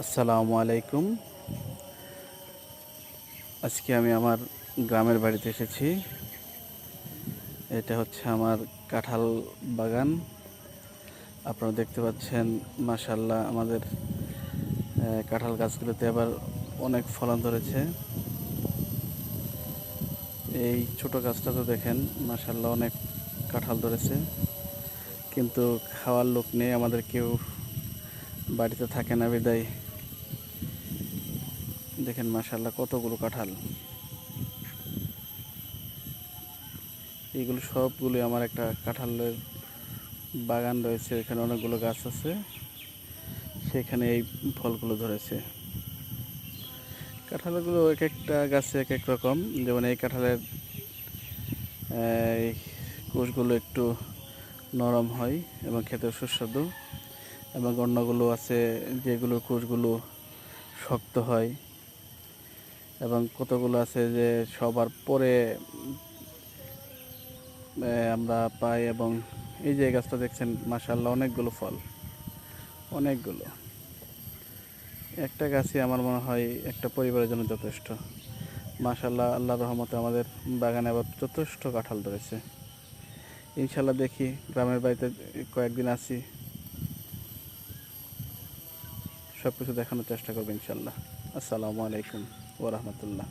আসসালামু আলাইকুম। আজকে আমি আমার গ্রামের বাড়িতে এসেছি। এটা হচ্ছে আমার কাঁঠাল বাগান। আপনারা দেখতে পাচ্ছেন, মাশাআল্লাহ আমাদের কাঁঠাল গাছগুলোতে আবার অনেক ফলন ধরেছে। এই ছোট গাছটাতে দেখেন, মাশাআল্লাহ অনেক কাঁঠাল ধরেছে, কিন্তু খাওয়ার লোক নেই, আমাদের কেউ বাড়িতে থাকে না বিদায়। দেখেন মাশাআল্লাহ কতগুলো কাঁঠাল। এইগুলো সবগুলো আমার একটা কাঁঠালের বাগান রয়েছে, এখানে অনেকগুলো গাছ আছে, সেখানে এই ফলগুলো ধরেছে। কাঁঠালগুলো এক একটা গাছে এক এক রকম। যেমন এই কাঁঠালের এই কোষগুলো একটু নরম হয় এবং খেতে সুস্বাদু, এবং অন্যগুলো আছে যেগুলো কোষগুলো শক্ত হয়, এবং কতগুলো আছে যে সবার পরে আমরা পাই। এবং এই যে গাছটা দেখছেন, মাশাআল্লাহ অনেকগুলো ফল, অনেকগুলো। একটা গাছই আমার মনে হয় একটা পরিবারের জন্য যথেষ্ট। মাশাআল্লাহ, আল্লাহর রহমতে আমাদের বাগানে আবার যথেষ্ট কাঁঠাল ধরেছে। ইনশাল্লাহ দেখি গ্রামের বাড়িতে কয়েকদিন আসি, সব কিছু দেখানোর চেষ্টা করবো ইনশাল্লাহ। আসসালামু আলাইকুম ওয়া রাহমাতুল্লাহ।